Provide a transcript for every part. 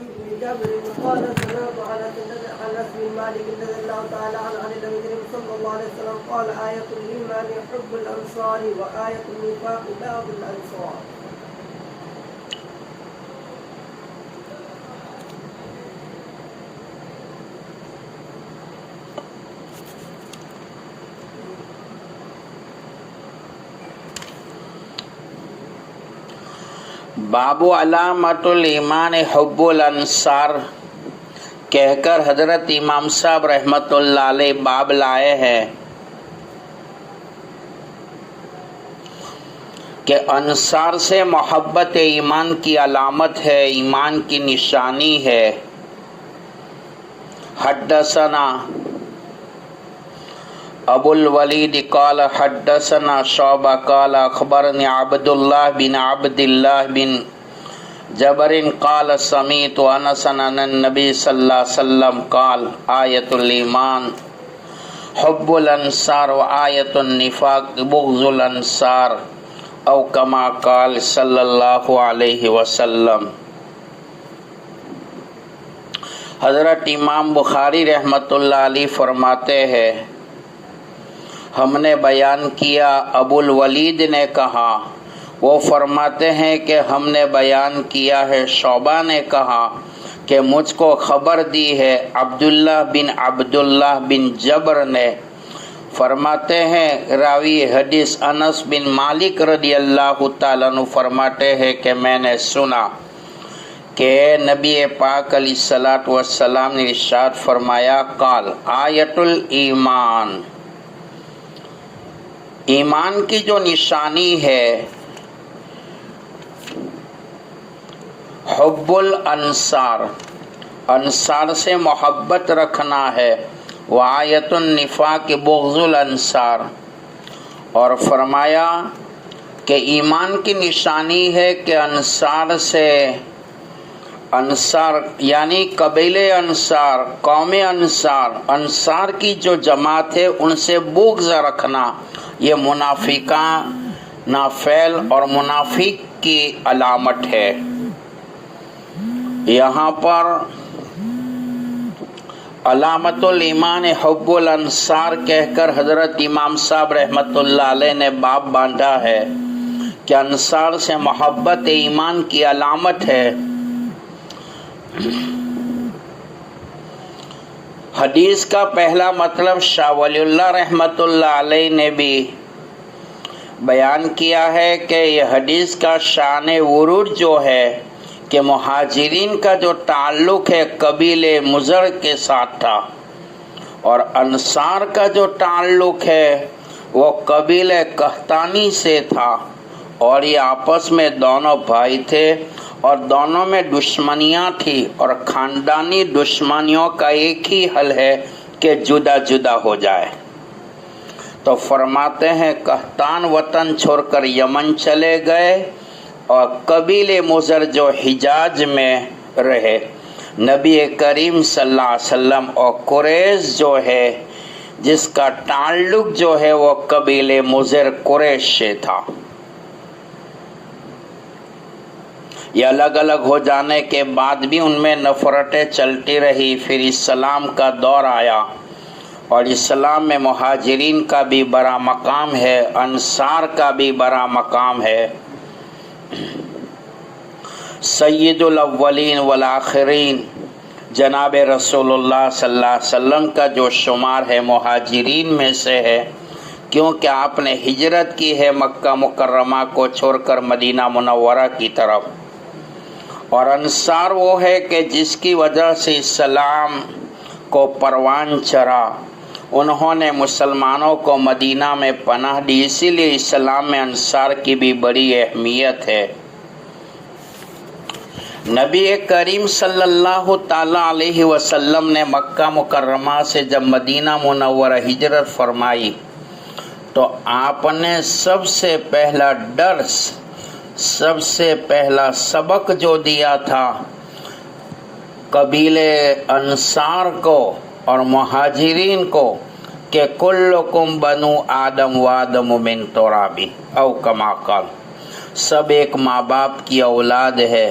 بن جابر قال سمعت انس بن مالك رضي الله تعالى عنه عن النبي صلى الله عليه وسلم قال آية الإيمان حب الأنصار وآية النفاق بغض الأنصار. باب علامۃ الایمان حب الانصار کہہ کر حضرت امام صاحب رحمۃ اللہ علیہ باب لائے ہیں کہ انصار سے محبت ایمان کی علامت ہے، ایمان کی نشانی ہے۔ حدثنا ابو الولید قال حدثنا شعبہ قال اخبرنی عبد اللہ بن جبر قال سمعت انس عن النبی صلی اللہ علیہ وسلم قال آیۃ الایمان حب الانصار و آیۃ النفاق بغض الانصار او کما قال صلی اللہ علیہ وسلم۔ حضرت امام بخاری رحمۃ اللہ علیہ فرماتے ہیں ہم نے بیان کیا، ابو الولید نے کہا، وہ فرماتے ہیں کہ ہم نے بیان کیا ہے، شعبہ نے کہا کہ مجھ کو خبر دی ہے، عبداللہ بن جبر نے۔ فرماتے ہیں راوی حدیث انس بن مالک رضی اللہ تعالیٰ عنہ فرماتے ہیں کہ میں نے سنا کہ نبی پاک علیہ الصلوۃ والسلام نے ارشاد فرمایا قال آیۃ الایمان، ایمان کی جو نشانی ہے حب الانصار، انصار سے محبت رکھنا ہے، وآیۃ النفاق بغض الانصار، اور فرمایا کہ ایمان کی نشانی ہے کہ انصار سے، انصار یعنی قبیلے انصار، قوم انصار، انصار کی جو جماعت ہے ان سے بغض رکھنا، یہ منافقان فعل اور منافق کی علامت ہے۔ یہاں پر علامت الایمان حب الانصار کہہ کر حضرت امام صاحب رحمۃ اللہ علیہ نے باب باندھا ہے کہ انصار سے محبت ایمان کی علامت ہے۔ حدیث کا پہلا مطلب شاہ ولی اللہ رحمۃ اللہ علیہ نے بھی بیان کیا ہے کہ یہ حدیث کا شان ورود جو ہے کہ مہاجرین کا جو تعلق ہے قبیلے مزر کے ساتھ تھا، اور انصار کا جو تعلق ہے وہ قبیلے قحطانی سے تھا، اور یہ آپس میں دونوں بھائی تھے اور دونوں میں دشمنیاں تھی، اور خاندانی دشمنیوں کا ایک ہی حل ہے کہ جدا جدا ہو جائے۔ تو فرماتے ہیں قحطان وطن چھوڑ کر یمن چلے گئے اور قبیلے مزر جو حجاز میں رہے، نبی کریم صلی اللہ علیہ وسلم اور قریش جو ہے جس کا تعلق جو ہے وہ قبیلے مزر قریش سے تھا، یہ الگ الگ ہو جانے کے بعد بھی ان میں نفرتیں چلتی رہی۔ پھر اسلام کا دور آیا اور اسلام میں مہاجرین کا بھی بڑا مقام ہے، انصار کا بھی بڑا مقام ہے۔ سید الاولین والآخرین جناب رسول اللہ صلی اللہ علیہ وسلم کا جو شمار ہے مہاجرین میں سے ہے، کیونکہ آپ نے ہجرت کی ہے مکہ مکرمہ کو چھوڑ کر مدینہ منورہ کی طرف، اور انصار وہ ہے کہ جس کی وجہ سے اسلام کو پروان چڑھا، انہوں نے مسلمانوں کو مدینہ میں پناہ دی، اسی لیے اسلام میں انصار کی بھی بڑی اہمیت ہے۔ نبی کریم صلی اللہ تعالی علیہ وسلم نے مکہ مکرمہ سے جب مدینہ منورہ ہجرت فرمائی تو آپ نے سب سے پہلا درس، سب سے پہلا سبق جو دیا تھا قبیلے انصار کو اور مہاجرین کو کہ کلکم بنو آدم و آدم من تراب او کما قال، سب ایک ماں باپ کی اولاد ہے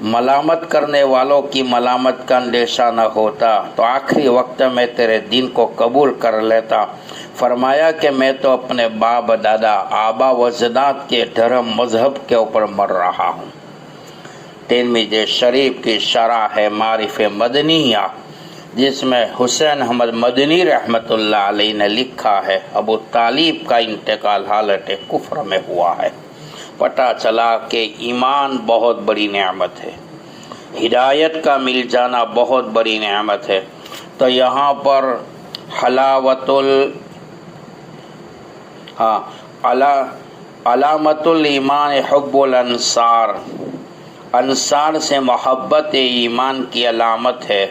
ملامت کرنے والوں کی ملامت کا اندیشہ نہ ہوتا تو آخری وقت میں تیرے دین کو قبول کر لیتا۔ فرمایا کہ میں تو اپنے باپ دادا آبا و اجداد کے دھرم مذہب کے اوپر مر رہا ہوں۔ ترمذی شریف کی شرح ہے معارف مدنیہ، جس میں حسین احمد مدنی رحمۃ اللہ علیہ نے لکھا ہے ابو طالب کا انتقال حالت کفر میں ہوا ہے۔ پتہ چلا کہ ایمان بہت بڑی نعمت ہے، ہدایت کا مل جانا بہت بڑی نعمت ہے۔ تو یہاں پر علامت الایمان حب الانصار، انصار سے محبت ایمان کی علامت ہے۔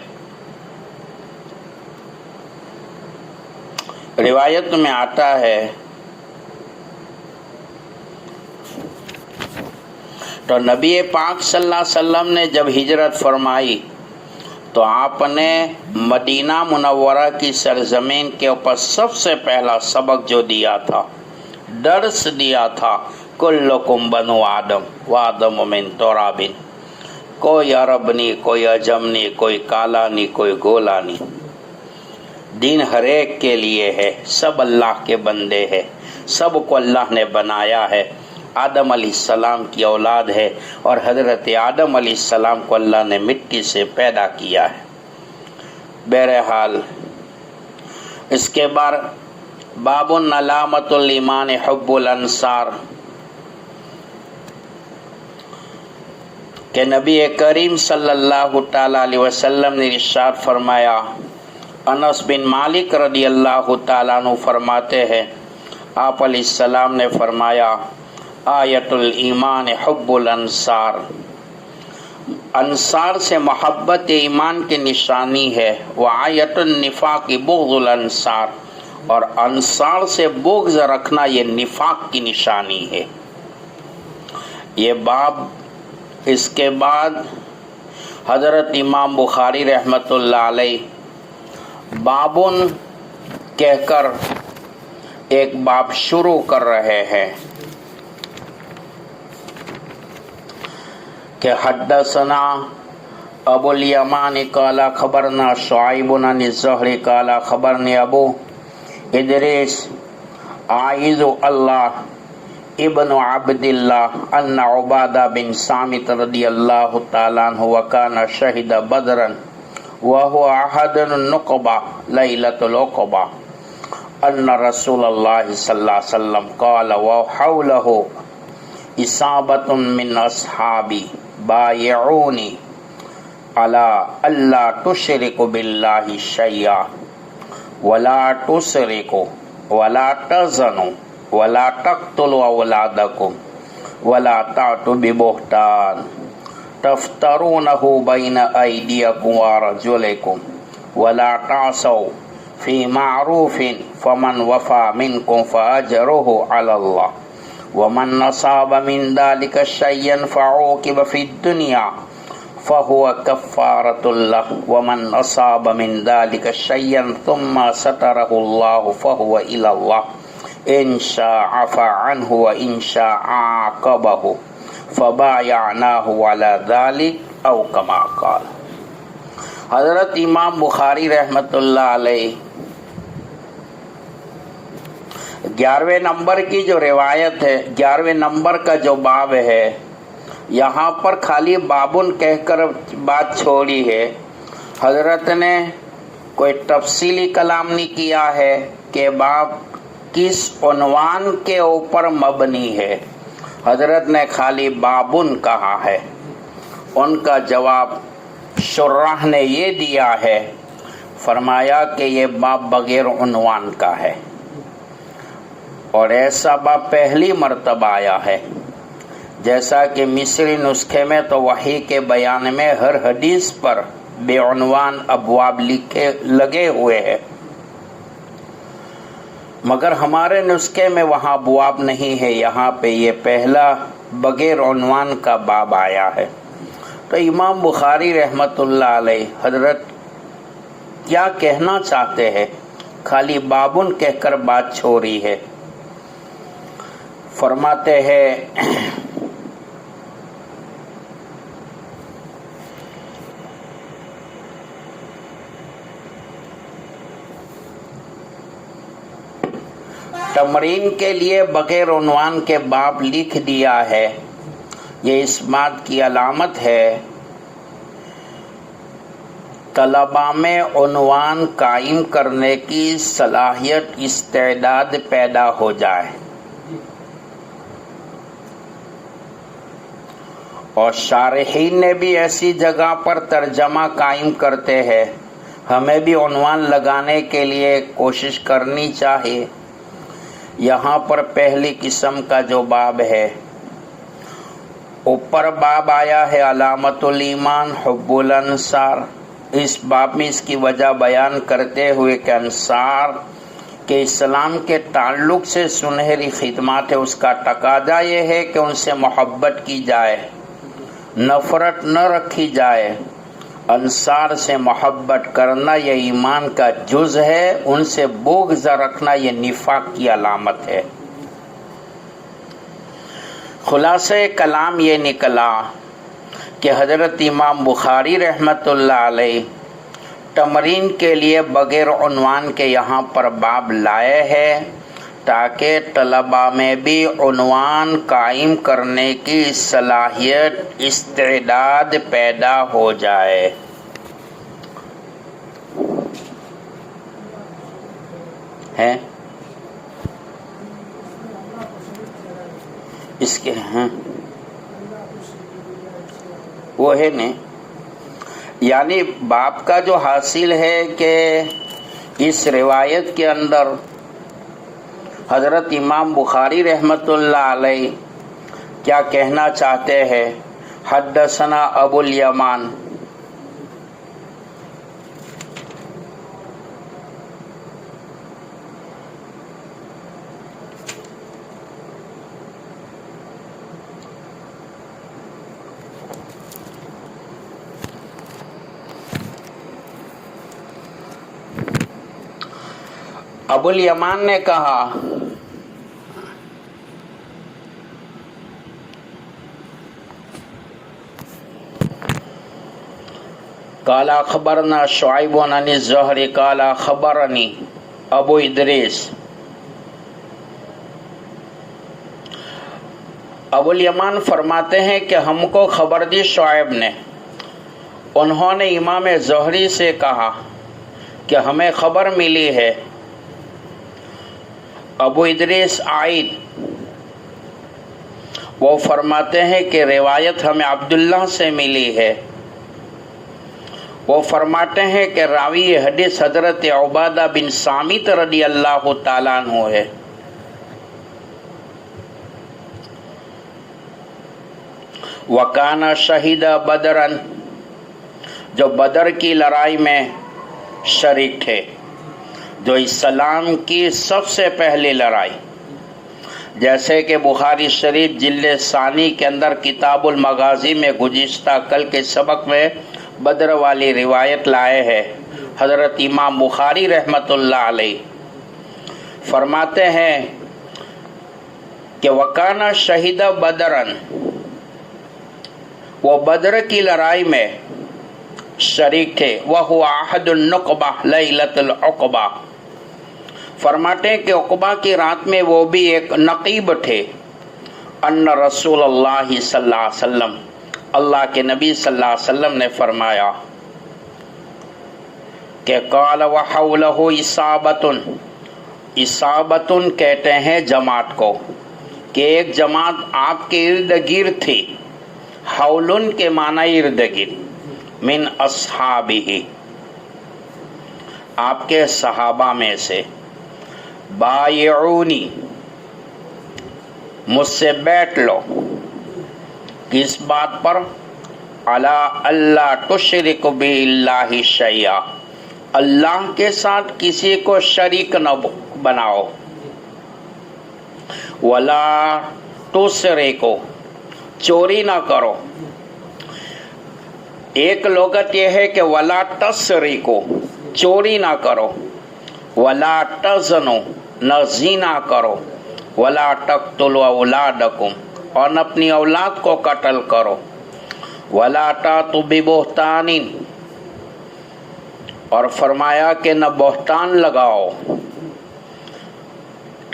روایت میں آتا ہے تو نبی پاک صلی اللہ علیہ وسلم نے جب ہجرت فرمائی تو آپ نے مدینہ منورہ کی سرزمین کے اوپر سب سے پہلا سبق جو دیا تھا، درس دیا تھا، کلکم بنو آدم وآدم من تراب، کوئی عرب نہیں، کوئی عجم نہیں، کوئی کالا نہیں، کوئی گولا نہیں، دین ہر ایک کے لیے ہے، سب اللہ کے بندے ہیں، سب کو اللہ نے بنایا ہے۔ آدم علیہ السلام کی اولاد ہے اور حضرت آدم علیہ السلام کو اللہ نے مٹی سے پیدا کیا ہے۔ بہرحال اس کے بعد باب علامت الایمان حب الانصار کہ نبی کریم صلی اللہ تعالی علیہ وسلم نے ارشاد فرمایا، انس بن مالک رضی اللہ تعالیٰ عنہ فرماتے ہیں آپ علیہ السلام نے فرمایا، آیت الایمان حب الانصار، انصار سے محبت ایمان کی نشانی ہے، وآیت النفاق بغض الانصار، اور انصار سے بغض رکھنا یہ نفاق کی نشانی ہے۔ یہ باب اس کے بعد حضرت امام بخاری رحمۃ اللہ علیہ بابن کہہ کر ایک باب شروع کر رہے ہیں کہ حدثنا ابو الیمان قال خبرنا شعیب عن الزہری قال خبرنی ابو ادریس عائذ اللہ ابن عبد اللہ ان عبادہ بن صامت رضی اللہ تعالیٰ عنہ وکان شہد بدرا وهو احد النقبہ لیلۃ العقبہ ان رسول اللہ صلی اللہ علیہ وسلم قال وحولہ اصابۃ من اصحابی بایعونی علی اللہ تشرکوا باللہ شیئا ولا تسرقوا ولا تزنوا ولا تقتلوا اولادکم ولا تعتوا ببہتان تفترونہ بین ایدیکم وارجلکم ولا تعصوا فی معروف فمن وفى منکم فاجرہ علی اللہ ومن نصاب من ذلك شيئا فعوقب في الدنيا فهو كفارة له ومن نصاب من ذلك شيئا ثم ستره الله فهو إلى الله إن شاء عفا عنه وإن شاء عاقبه فبايعناه على ذلك أو كما قال۔ حضرت امام بخاری رحمۃ اللہ علیہ 11ویں نمبر کی جو روایت ہے، 11ویں نمبر کا جو باب ہے، یہاں پر خالی بابن کہہ کر بات چھوڑی ہے۔ حضرت نے کوئی تفصیلی کلام نہیں کیا ہے کہ باب کس عنوان کے اوپر مبنی ہے، حضرت نے خالی بابن کہا ہے۔ ان کا جواب شراح نے یہ دیا ہے، فرمایا کہ یہ باب بغیر عنوان کا ہے اور ایسا باب پہلی مرتبہ آیا ہے، جیسا کہ مصری نسخے میں تو وحی کے بیان میں ہر حدیث پر بے عنوان ابواب لگے ہوئے ہیں، مگر ہمارے نسخے میں وہاں ابواب نہیں ہے، یہاں پہ یہ پہلا بغیر عنوان کا باب آیا ہے۔ تو امام بخاری رحمۃ اللہ علیہ حضرت کیا کہنا چاہتے ہیں، خالی بابن کہہ کر بات چھوڑی ہے۔ فرماتے ہیں تمرین کے لیے بغیر عنوان کے باب لکھ دیا ہے، یہ اس بات کی علامت ہے طلباء میں عنوان قائم کرنے کی صلاحیت، استعداد پیدا ہو جائے۔ اور شارحین نے بھی ایسی جگہ پر ترجمہ قائم کرتے ہیں، ہمیں بھی عنوان لگانے کے لیے کوشش کرنی چاہیے۔ یہاں پر پہلی قسم کا جو باب ہے، اوپر باب آیا ہے علامت الایمان حب الانصار، اس باب میں اس کی وجہ بیان کرتے ہوئے کہ انصار کہ اسلام کے تعلق سے سنہری خدمات ہے، اس کا تقاضا یہ ہے کہ ان سے محبت کی جائے، نفرت نہ رکھی جائے۔ انصار سے محبت کرنا یہ ایمان کا جز ہے، ان سے بغض رکھنا یہ نفاق کی علامت ہے۔ خلاصہ کلام یہ نکلا کہ حضرت امام بخاری رحمۃ اللہ علیہ تمرین کے لیے بغیر عنوان کے یہاں پر باب لائے ہیں تاکہ طلباء میں بھی عنوان قائم کرنے کی صلاحیت، استعداد پیدا ہو جائے۔ ہیں اس کے ہیں وہ ہے نہیں، یعنی باب کا جو حاصل ہے کہ اس روایت کے اندر حضرت امام بخاری رحمۃ اللہ علیہ کیا کہنا چاہتے ہیں؟ حدثنا ابو الیمان، ابو الیمان نے کہا قال اخبرنا شعیب عن الزہری قال اخبرنی ابو ادریس۔ ابو الیمان فرماتے ہیں کہ ہم کو خبر دی شعیب نے، انہوں نے امام زہری سے کہا کہ ہمیں خبر ملی ہے۔ ابو ادریس عائد وہ فرماتے ہیں کہ روایت ہمیں عبداللہ سے ملی ہے، وہ فرماتے ہیں کہ راوی حدیث حضرت عبادہ بن صامت رضی اللہ تعالیٰ عنہ ہے۔ وکانا شہیدہ بدرن، جو بدر کی لڑائی میں شریک تھے، جو اسلام کی سب سے پہلی لڑائی، جیسے کہ بخاری شریف جلد ثانی کے اندر کتاب المغازی میں گزشتہ کل کے سبق میں بدر والی روایت لائے ہیں۔ حضرت امام بخاری رحمۃ اللہ علیہ فرماتے ہیں کہ وکانا شہیدہ بدرن، وہ بدر کی لڑائی میں شریک تھے، وہو احد النقبہ لیلۃ العقبہ، فرماتے ہیں کہ عقبہ کی رات میں وہ بھی ایک نقیب تھے۔ ان رسول اللہ صلی اللہ علیہ وسلم، اللہ کے نبی صلی اللہ علیہ وسلم نے فرمایا کہ قال وحولہ اصابۃ، اصابۃ کہتے ہیں جماعت کو، کہ ایک جماعت آپ کے ارد گرد تھی، حولن کے معنی ارد گرد، من اصحابہ، آپ کے صحابہ میں سے، بایعونی، مجھ سے بیٹھ لو، کس بات پر؟ علی اللہ تشرک باللہ شیئا، اللہ کے ساتھ کسی کو شریک نہ بناؤ، ولا تسرقوا، چوری نہ کرو۔ ایک لغت یہ ہے کہ ولا تسرقوا، چوری نہ کرو، ولا تزنوا، نہ زنا کرو، ولا تقتلوا اولادکم، اور نہ اپنی اولاد کو قتل کرو، ولا تأتوا ببہتان، اور فرمایا کہ نہ بہتان لگاؤ،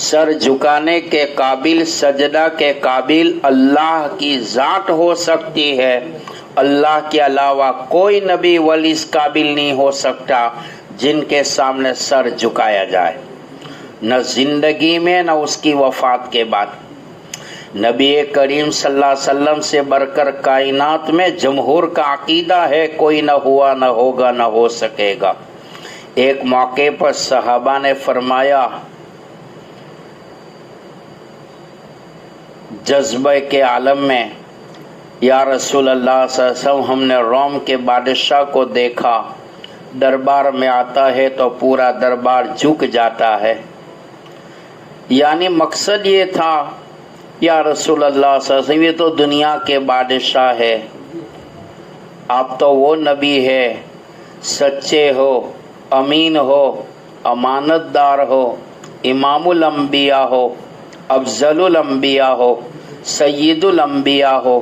سر جھکانے کے قابل، سجدہ کے قابل اللہ کی ذات ہو سکتی ہے، اللہ کے علاوہ کوئی نبی ولی اس قابل نہیں ہو سکتا جن کے سامنے سر جھکایا جائے، نہ زندگی میں نہ اس کی وفات کے بعد۔ نبی کریم صلی اللہ علیہ وسلم سے بڑھ کر کائنات میں جمہور کا عقیدہ ہے کوئی نہ ہوا، نہ ہوگا، نہ ہو سکے گا۔ ایک موقع پر صحابہ نے فرمایا، جذبہ کے عالم میں، یا رسول اللہ صلی اللہ علیہ وسلم، ہم نے روم کے بادشاہ کو دیکھا، دربار میں آتا ہے تو پورا دربار جھک جاتا ہے۔ یعنی مقصد یہ تھا، یا رسول اللہ صلی اللہ علیہ وسلم، یہ تو دنیا کے بادشاہ ہے، آپ تو وہ نبی ہے، سچے ہو، امین ہو، امانت دار ہو، امام الانبیاء ہو، افضل الانبیاء ہو، سید الانبیاء ہو،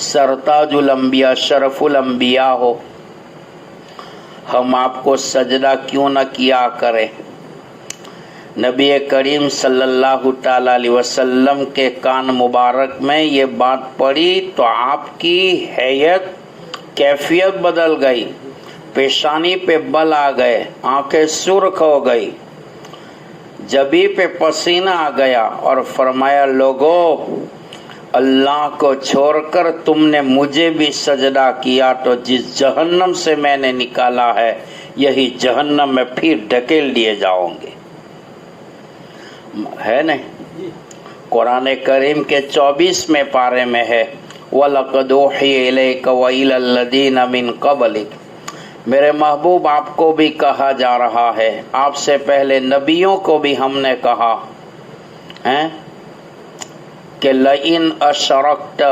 سرتاج الانبیاء، شرف الانبیاء ہو، ہم آپ کو سجدہ کیوں نہ کیا کریں؟ نبی کریم صلی اللہ تعالی علیہ وسلم کے کان مبارک میں یہ بات پڑی تو آپ کی حیت، کیفیت بدل گئی، پیشانی پہ بل آ گئے، آنکھیں سرخ ہو گئی، جبھی پہ پسینہ آ گیا، اور فرمایا، لوگو، اللہ کو چھوڑ کر تم نے مجھے بھی سجدہ کیا تو جس جہنم سے میں نے نکالا ہے یہی جہنم میں پھر ڈھکیل دیے جاؤں گے۔ ہے نہیں؟ قرآن کریم کے 24 پارے میں ہے، وَلَقَدْ أُوحِيَ إِلَيْكَ وَإِلَى الَّذِينَ مِن قَبْلِكَ، میرے محبوب آپ کو بھی کہا جا رہا ہے، آپ سے پہلے نبیوں کو بھی ہم نے کہا ہے کہ لَئِنْ أَشْرَكْتَ،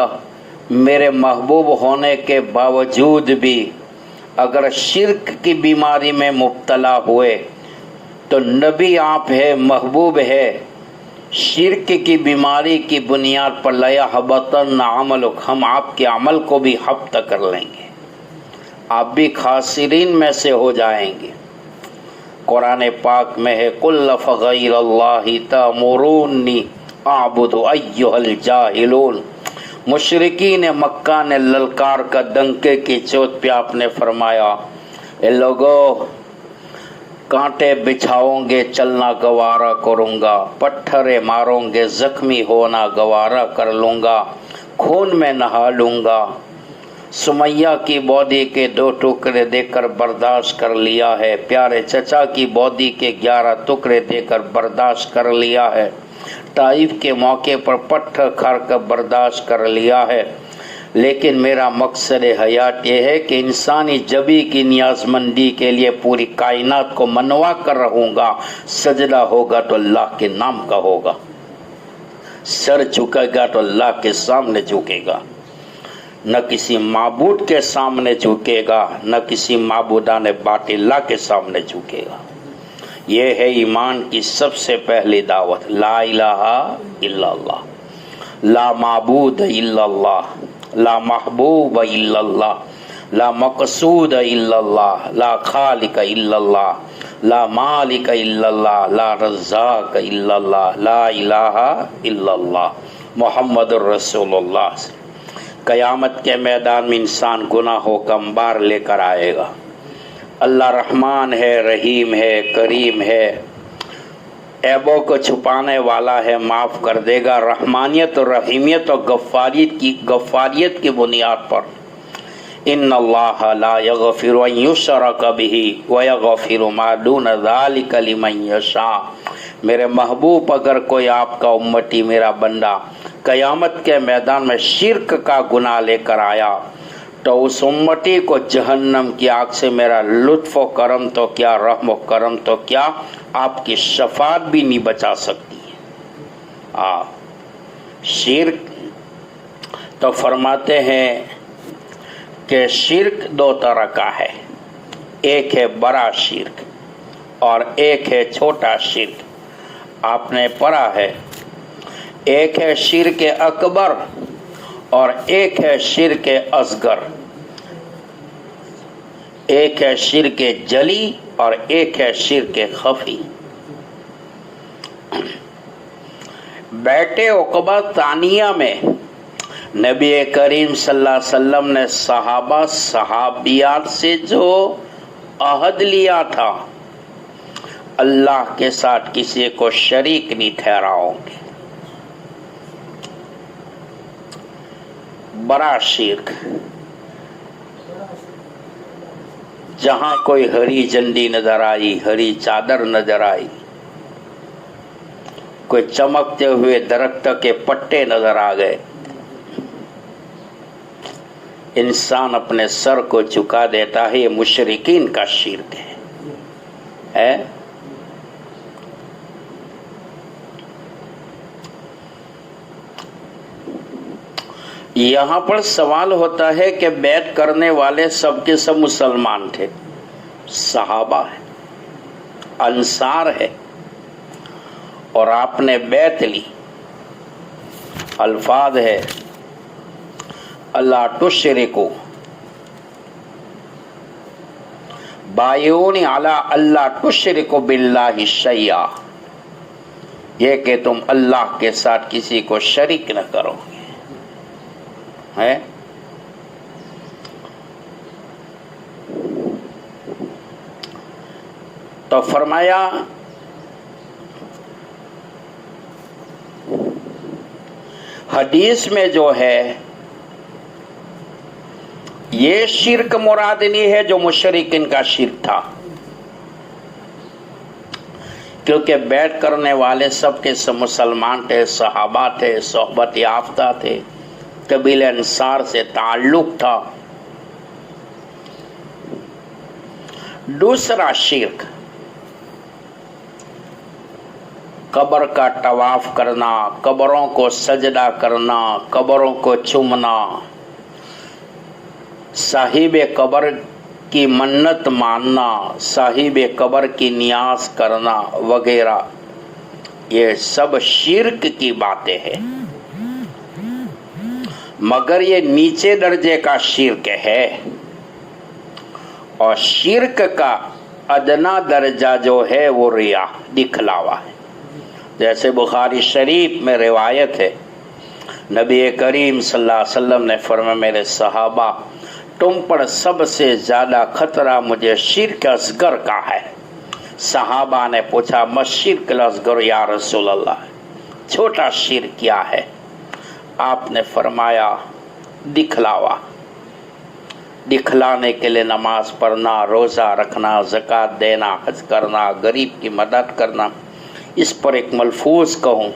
میرے محبوب ہونے کے باوجود بھی اگر شرک کی بیماری میں مبتلا ہوئے تو نبی آپ ہے، محبوب ہے، شرک کی بیماری کی بنیاد پر لَيَحْبَطَنَّ عَمَلُكَ، ہم آپ کے عمل کو بھی حبط کر لیں گے، آپ بھی خاسرین میں سے ہو جائیں گے۔ قرآن پاک میں ہے، قُلْ فَغَيْرَ اللَّهِ تَأْمُرُونِّي أَعْبُدُ أَيُّهَا الْجَاهِلُونَ، مشرکین مکہ نے للکار کا ڈنکے کی چوٹ پہ آپ نے فرمایا، اے لوگو، کانٹے بچھاؤں گے چلنا گوارا کروں گا، پتھرے ماروں گے زخمی ہونا گوارا کر لوں گا، خون میں نہا لوں گا، سمیہ کی بودی کے 2 ٹکڑے دے کر برداشت کر لیا ہے، پیارے چچا کی بودی کے 11 ٹکڑے دے کر برداشت کر لیا ہے، طائف کے موقع پر پتھر کھا کر برداشت کر لیا ہے، لیکن میرا مقصد حیات یہ ہے کہ انسانی جبی کی نیاز مندی کے لیے پوری کائنات کو منوا کر رہوں گا، سجدہ ہوگا تو اللہ کے نام کا ہوگا، سر جھکے گا تو اللہ کے سامنے جھکے گا، نہ کسی معبود کے سامنے جھکے گا، نہ کسی معبودان باطل اللہ کے سامنے جھکے گا۔ یہ ہے ایمان کی سب سے پہلی دعوت، لا الہ الا اللہ، لا معبود الا اللہ، لا محبوب الا اللہ، لا مقصود الا اللہ، لا خالق الا اللہ، لا مالک الا اللہ، لا رزاق الا اللہ، لا الہ الا اللہ، محمد الرسول اللہ۔ قیامت کے میدان میں انسان گناہوں کا انبار لے کر آئے گا، اللہ رحمان ہے، رحیم ہے، کریم ہے، عیبوں کو چھپانے والا ہے، معاف کر دے گا، رحمانیت اور رحیمیت اور غفاریت کی بنیاد پر۔ ان اللہ لا یغفر ان یشرک بہ ویغفر ما دون ذلک لمن یشاء، میرے محبوب اگر کوئی آپ کا امتی، میرا بندہ قیامت کے میدان میں شرک کا گناہ لے کر آیا تو اس امتی کو جہنم کی آگ سے میرا لطف و کرم تو کیا، رحم و کرم تو کیا، آپ کی شفاعت بھی نہیں بچا سکتی ہے۔ شرک تو فرماتے ہیں کہ شرک 2 طرح کا ہے، ایک ہے بڑا شرک اور ایک ہے چھوٹا شرک۔ آپ نے پڑھا ہے، ایک ہے شرک اکبر اور ایک ہے شرک اصغر، ایک ہے شرک جلی اور ایک ہے شرک خفی۔ بیٹے عقبہ ثانیہ میں نبی کریم صلی اللہ علیہ وسلم نے صحابہ صحابیات سے جو عہد لیا تھا، اللہ کے ساتھ کسی کو شریک نہیں ٹھہراؤ گے. بڑا شرک. جہاں کوئی ہری جھنڈی نظر آئی، ہری چادر نظر آئی، کوئی چمکتے ہوئے درخت کے پٹے نظر آ گئے، انسان اپنے سر کو جھکا دیتا ہے. یہ مشرکین کا شرک ہے. یہاں پر سوال ہوتا ہے کہ بیعت کرنے والے سب کے سب مسلمان تھے، صحابہ ہے، انصار ہے، اور آپ نے بیعت لی. الفاظ ہے اللہ تشرکو بایعونی علی اللہ تشرکو باللہ شیئا، یہ کہ تم اللہ کے ساتھ کسی کو شریک نہ کرو گے. ہے تو فرمایا حدیث میں جو ہے یہ شرک مراد نہیں ہے جو مشرکین کا شرک تھا، کیونکہ بیعت کرنے والے سب کے سب مسلمان تھے، صحابہ تھے، صحبت یافتہ تھے، قبیلہ انصار سے تعلق تھا. دوسرا شرک قبر کا طواف کرنا، قبروں کو سجدہ کرنا، قبروں کو چومنا، صاحب قبر کی منت ماننا، صاحب قبر کی نیاز کرنا وغیرہ، یہ سب شرک کی باتیں ہیں. مگر یہ نیچے درجے کا شرک ہے، اور شرک کا ادنا درجہ جو ہے وہ ریا، دکھلاوا ہے. جیسے بخاری شریف میں روایت ہے، نبی کریم صلی اللہ علیہ وسلم نے فرمایا میرے صحابہ تم پر سب سے زیادہ خطرہ مجھے شرک اصغر کا ہے. صحابہ نے پوچھا ما شرک الاصغر یا رسول اللہ، چھوٹا شرک کیا ہے؟ آپ نے فرمایا دکھلاوا. دکھلانے کے لیے نماز پڑھنا، روزہ رکھنا، زکوٰۃ دینا، حج کرنا، غریب کی مدد کرنا. اس پر ایک ملفوظ کہوں،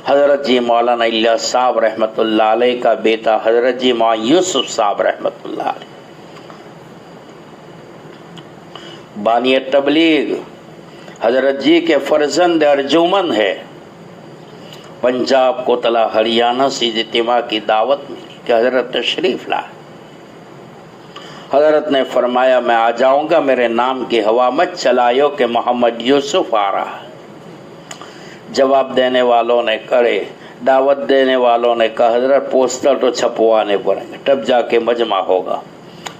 حضرت جی مولانا الیاس صاحب رحمۃ اللہ علیہ کا بیٹا حضرت جی مولانا یوسف صاحب رحمۃ اللہ علیہ، بانی تبلیغ، حضرت جی کے فرزند ارجمند ہے. پنجاب کوتلا ہریانہ سے اجتماع کی دعوت ملی کہ حضرت تشریف لائے. حضرت نے فرمایا میں آ جاؤں گا، میرے نام کی ہوا مت چلائیو کہ محمد یوسف آ رہا ہے. جواب دینے والوں نے کرے، دعوت دینے والوں نے کہا حضرت پوسٹر تو چھپوانے پڑیں گے تب جا کے مجمع ہوگا.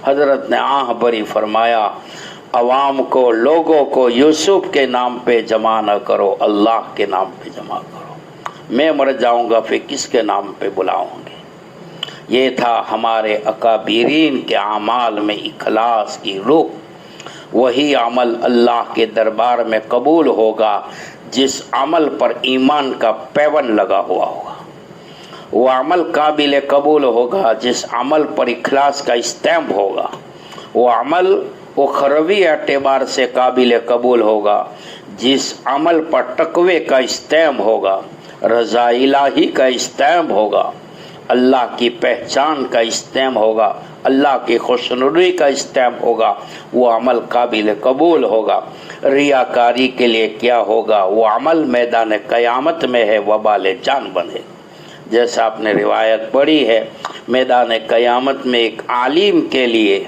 حضرت نے آہ بری فرمایا عوام کو، لوگوں کو یوسف کے نام پہ جمع نہ کرو، اللہ کے نام پہ جمع کرو. میں مر جاؤں گا پھر کس کے نام پہ بلاؤں گے؟ یہ تھا ہمارے اکابرین کے اعمال میں اخلاص کی روح. وہی عمل اللہ کے دربار میں قبول ہوگا جس عمل پر ایمان کا پیوند لگا ہوا ہوگا. وہ عمل قابل قبول ہوگا جس عمل پر اخلاص کا اسٹیمپ ہوگا. وہ عمل اخروی اعتبار سے قابل قبول ہوگا جس عمل پر تقوی کا اسٹیمپ ہوگا، رضا الہی کا اسٹیمپ ہوگا، اللہ کی پہچان کا اسٹیمپ ہوگا، اللہ کی خوشنودی کا اسٹیمپ ہوگا. وہ عمل قابل قبول ہوگا. ریاکاری کے لیے کیا ہوگا؟ وہ عمل میدان قیامت میں ہے وبال جان بنے. جیسا آپ نے روایت پڑھی ہے، میدان قیامت میں ایک عالم کے لیے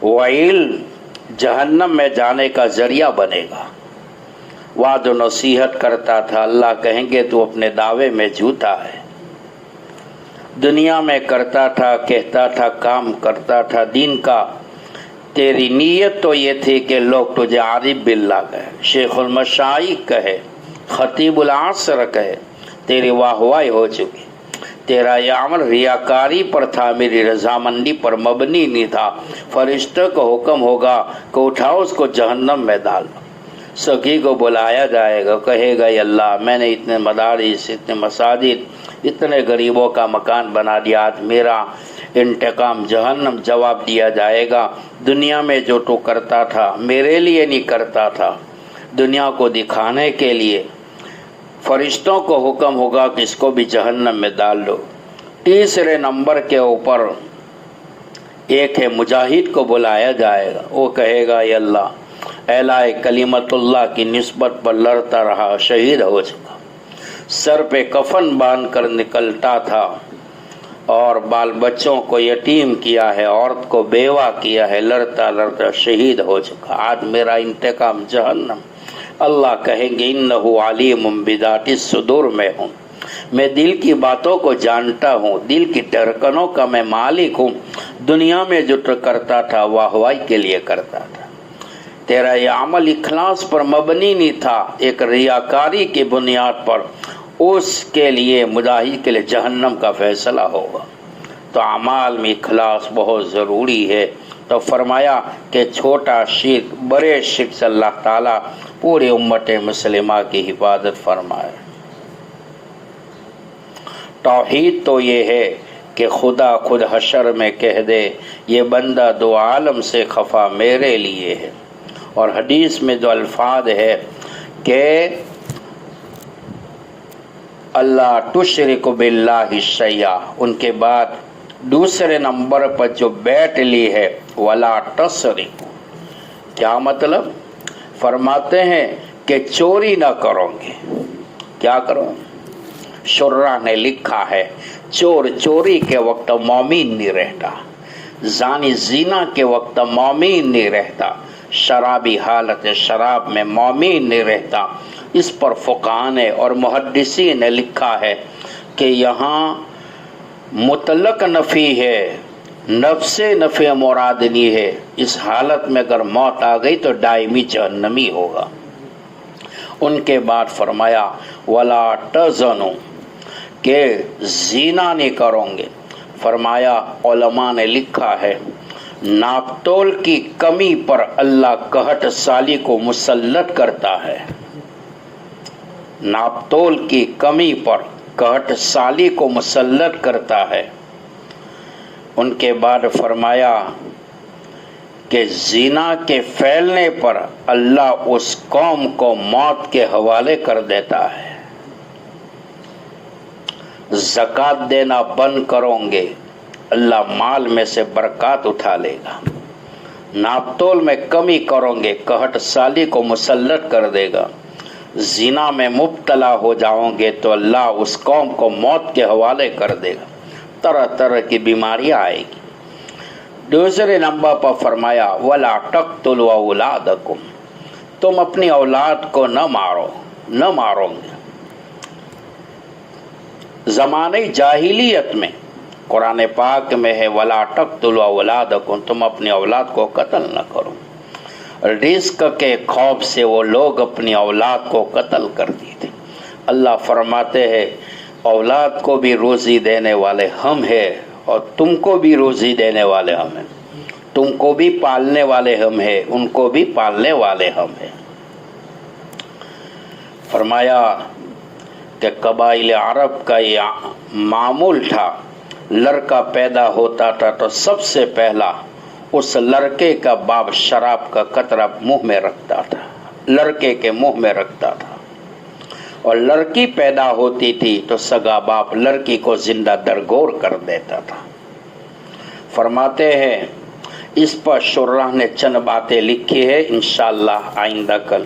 ویل جہنم میں جانے کا ذریعہ بنے گا. وعد و نصیحت کرتا تھا، اللہ کہیں گے تو اپنے دعوے میں جھوٹا ہے. دنیا میں کرتا تھا، کہتا تھا، کام کرتا تھا دین کا، تیری نیت تو یہ تھی کہ لوگ تجھے عارف باللہ کہے، شیخ المشائخ کہے، خطیب العصر کہے تیری واہوائی ہو چکی، تیرا یہ عمل ریاکاری پر تھا، میری رضامندی پر مبنی نہیں تھا، فرشتوں کو حکم ہوگا کہ اٹھاؤ اس کو جہنم میں ڈال دو۔ سخی کو بلایا جائے گا، کہے گا یا اللہ میں نے اتنے مدارس، اتنے مساجد، اتنے غریبوں کا مکان بنا دیا، آج میرا انتقام جہنم۔ جواب دیا جائے گا دنیا میں جو تو کرتا تھا میرے لیے نہیں کرتا تھا، دنیا کو دکھانے کے لیے۔ فرشتوں کو حکم ہوگا کہ اس کو بھی جہنم میں ڈال دو۔ تیسرے نمبر کے اوپر ایک ہے مجاہد کو بلایا جائے گا، وہ کہے گا یا اللہ اعلیٰ کلمت اللہ کی نسبت پر لڑتا رہا، شہید ہو چکا، سر پہ کفن باندھ کر نکلتا تھا اور بال بچوں کو یتیم کیا ہے، عورت کو بیوہ کیا ہے، لڑتا لڑتا شہید ہو چکا، آج میرا انتقام جہنم۔ اللہ کہیں گے انہ علیم بذات الصدور، میں ہوں، میں دل کی باتوں کو جانتا ہوں، دل کی دھڑکنوں کا میں مالک ہوں۔ دنیا میں جو تو کرتا تھا واہوائی کے لیے کرتا تھا، تیرا یہ عمل اخلاص پر مبنی نہیں تھا، ایک ریاکاری کی بنیاد پر، اس کے لیے مجاہد کے لیے جہنم کا فیصلہ ہوگا۔ تو اعمال میں اخلاص بہت ضروری ہے۔ تو فرمایا کہ چھوٹا شرک بڑے شرک سے اللہ تعالیٰ پوری امت مسلمہ کی حفاظت فرمائے۔ توحید تو یہ ہے کہ خدا خود حشر میں کہہ دے یہ بندہ دو عالم سے خفا میرے لیے ہے، اور حدیث میں جو الفاظ ہے کہ اللہ تشرک باللہ شیئا، ان کے بعد دوسرے نمبر پر جو بیٹ لی ہے ولا تسرق، کیا مطلب؟ فرماتے ہیں کہ چوری نہ کرو گے۔ کیا کرو؟ شرح نے لکھا ہے چور چوری کے وقت مومن نہیں رہتا، زانی زنا کے وقت مومن نہیں رہتا، شرابی حالت شراب میں مومن نہیں رہتا۔ اس پر فقہاء نے اور محدثین نے لکھا ہے کہ یہاں مطلق نفی ہے، نفس نفی مراد نہیں ہے، اس حالت میں اگر موت آ گئی تو دائمی جہنمی ہوگا۔ ان کے بعد فرمایا ولا تزنوا، کہ زنا نہیں کرو گے۔ فرمایا علماء نے لکھا ہے ناپ تول کی کمی پر اللہ قحط سالی کو مسلط کرتا ہے، ناپ تول کی کمی پر قحط سالی کو مسلط کرتا ہے۔ ان کے بعد فرمایا کہ زنا کے پھیلنے پر اللہ اس قوم کو موت کے حوالے کر دیتا ہے۔ زکوٰۃ دینا بند کرو گے اللہ مال میں سے برکات اٹھا لے گا، ناپ تول میں کمی کرو گے قحط سالی کو مسلط کر دے گا، زنا میں مبتلا ہو جاؤ گے تو اللہ اس قوم کو موت کے حوالے کر دے گا، طرح طرح کی بیماریاں آئے گی۔ دوسرے نمبر پر فرمایا وَلَا تَقْتُلُوا أَوْلَادَكُمْ، تم اپنی اولاد کو نہ مارو گے۔ زمانہ جاہلیت میں قرآن پاک میں ہے وَلَا تَقْتُلُوا أَوْلَادَكُمْ، تم اپنی اولاد کو قتل نہ کرو۔ رزق کے خوف سے وہ لوگ اپنی اولاد کو قتل کرتے تھے۔ اللہ فرماتے ہیں اولاد کو بھی روزی دینے والے ہم ہیں اور تم کو بھی روزی دینے والے ہم ہیں، تم کو بھی پالنے والے ہم ہیں، ان کو بھی پالنے والے ہم ہیں۔ فرمایا کہ قبائل عرب کا یہ معمول تھا، لڑکا پیدا ہوتا تھا تو سب سے پہلا اس لڑکے کا باپ شراب کا قطرہ منہ میں رکھتا تھا، لڑکے کے منہ میں رکھتا تھا، اور لڑکی پیدا ہوتی تھی تو سگا باپ لڑکی کو زندہ درگور کر دیتا تھا۔ فرماتے ہیں اس پر شرح نے چند باتیں لکھی ہے، انشاءاللہ آئندہ کل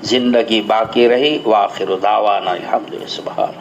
زندگی باقی رہی۔ وآخر دعوانا الحمدللہ سبحان